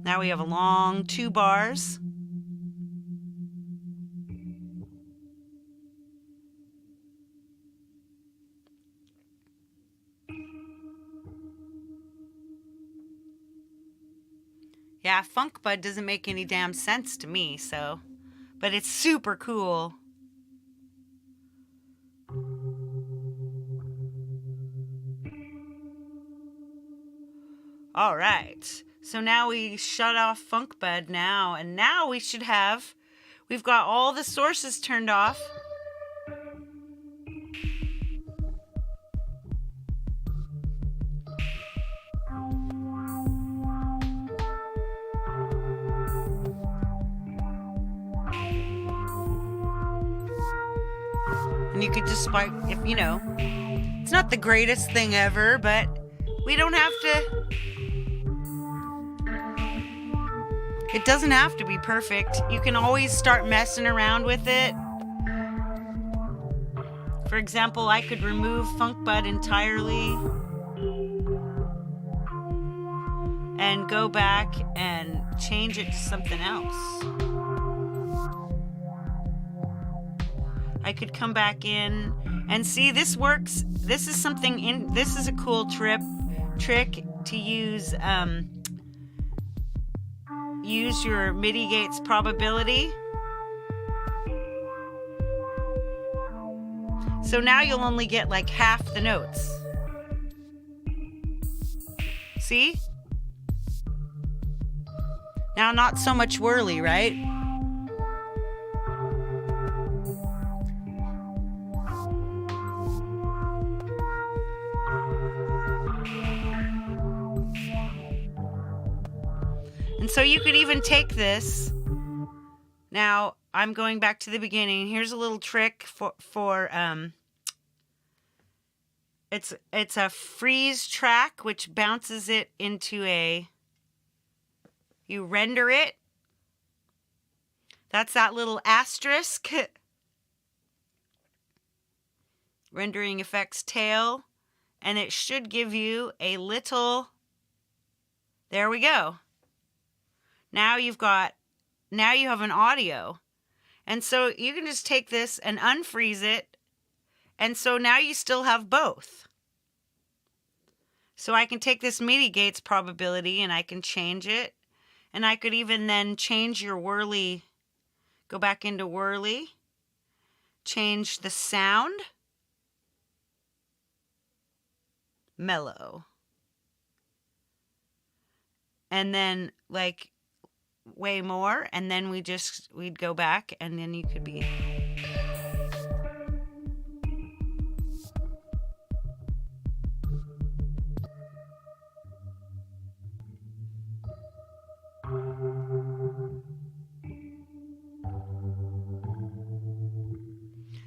Now we have a long 2 bars. Yeah, FunkBud doesn't make any damn sense to me, so... But it's super cool. All right. So now we shut off FunkBud now, and now we've got all the sources turned off. And you could just it's not the greatest thing ever, but we don't have to... It doesn't have to be perfect. You can always start messing around with it. For example, I could remove Funk Bud entirely and go back and change it to something else. I could come back in and see this works. This is something this is a cool trick to use your MIDI gates probability. So now you'll only get like half the notes. See? Now not so much whirly, right? And so you could even take this. Now I'm going back to the beginning. Here's a little trick for it's a freeze track, which bounces it into you render it. That's that little asterisk. Rendering effects tail. And it should give you a little, there we go. Now you have an audio. And so you can just take this and unfreeze it. And so now you still have both. So I can take this MIDI gates probability and I can change it. And I could even then change your whirly, go back into whirly, change the sound, mellow. And then like way more, and then we'd go back, and then you could be.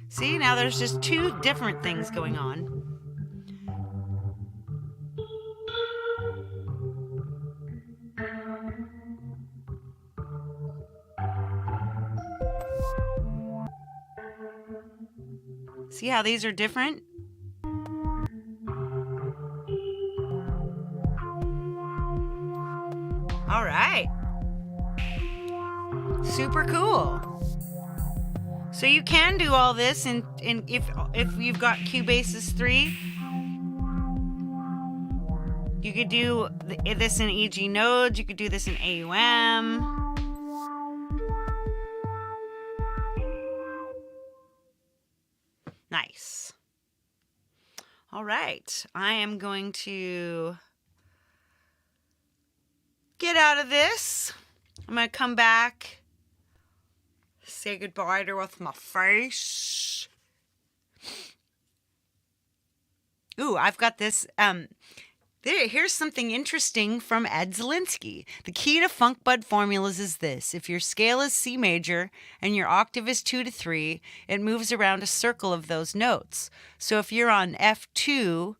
See, now there's just two different things going on. See how these are different? All right. Super cool. So you can do all this if you've got Cubase's 3. You could do this in EG nodes, you could do this in AUM. Nice. All right, I am going to get out of this. I'm going to come back, say goodbye to with my face. Ooh, I've got this. Here's something interesting from Ed Zielinski. The key to Funk Bud formulas is this. If your scale is C major and your octave is 2 to 3, it moves around a circle of those notes. So if you're on F2,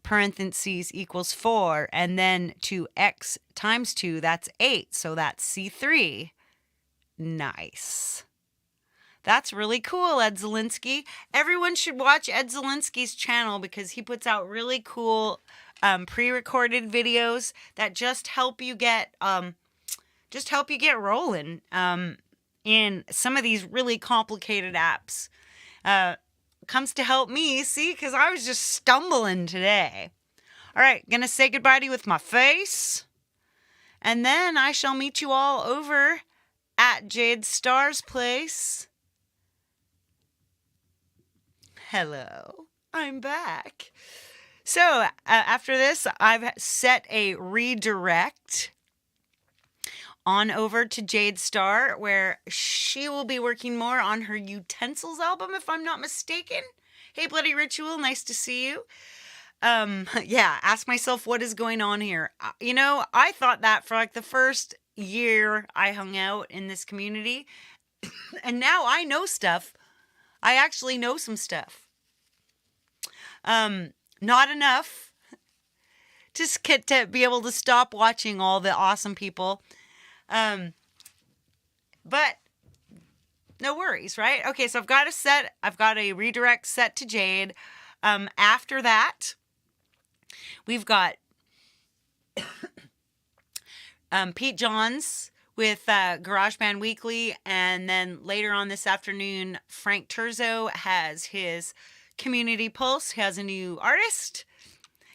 parentheses equals 4, and then to X times 2, that's 8. So that's C3. Nice. That's really cool, Ed Zielinski. Everyone should watch Ed Zielinski's channel because he puts out really cool pre-recorded videos that just help you get rolling in some of these really complicated apps. Comes to help me, see, because I was just stumbling today. All right, gonna say goodbye to you with my face, and then I shall meet you all over at Jade Star's place. Hello, I'm back. So after this, I've set a redirect on over to Jade Star, where she will be working more on her Utensils album, if I'm not mistaken. Hey, Bloody Ritual, nice to see you. Yeah, ask myself what is going on here. You know, I thought that for like the first year I hung out in this community, and now I know stuff. I actually know some stuff. Not enough to be able to stop watching all the awesome people. But no worries, right? Okay, so I've got a redirect set to Jade. After that, we've got Pete Johns with GarageBand Weekly, and then later on this afternoon, Frank Turzo has his Community Pulse. He has a new artist.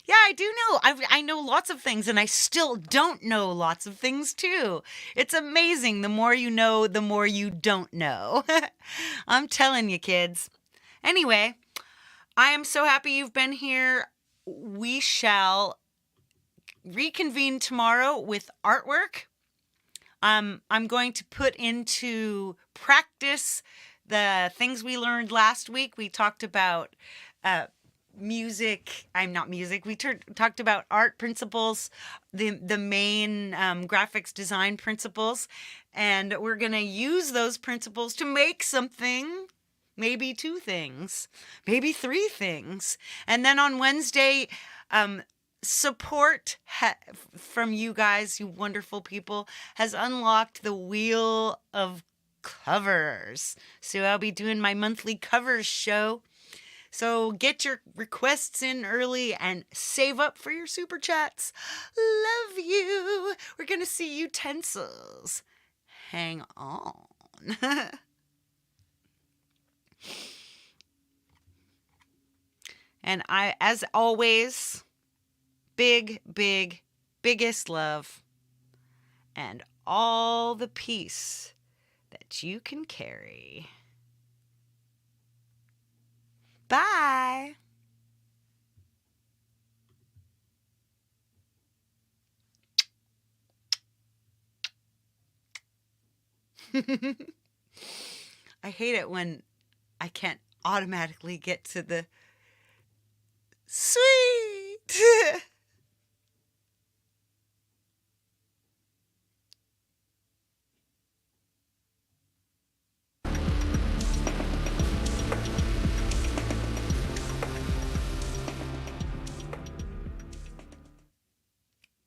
Yeah, I do know. I know lots of things, and I still don't know lots of things too. It's amazing. The more you know, the more you don't know. I'm telling you, kids. Anyway, I am so happy you've been here. We shall reconvene tomorrow with artwork. I'm going to put into practice the things we learned last week. We talked about music. I'm not music. We talked about art principles, the main graphics design principles, and we're going to use those principles to make something. Maybe 2 things, maybe 3 things. And then on Wednesday, support from you guys, you wonderful people, has unlocked the wheel of covers. So I'll be doing my monthly covers show. So get your requests in early and save up for your super chats. Love you. We're going to see you tensils. Hang on. And as always, biggest love and all the peace that you can carry. Bye. I hate it when I can't automatically get to the sweet.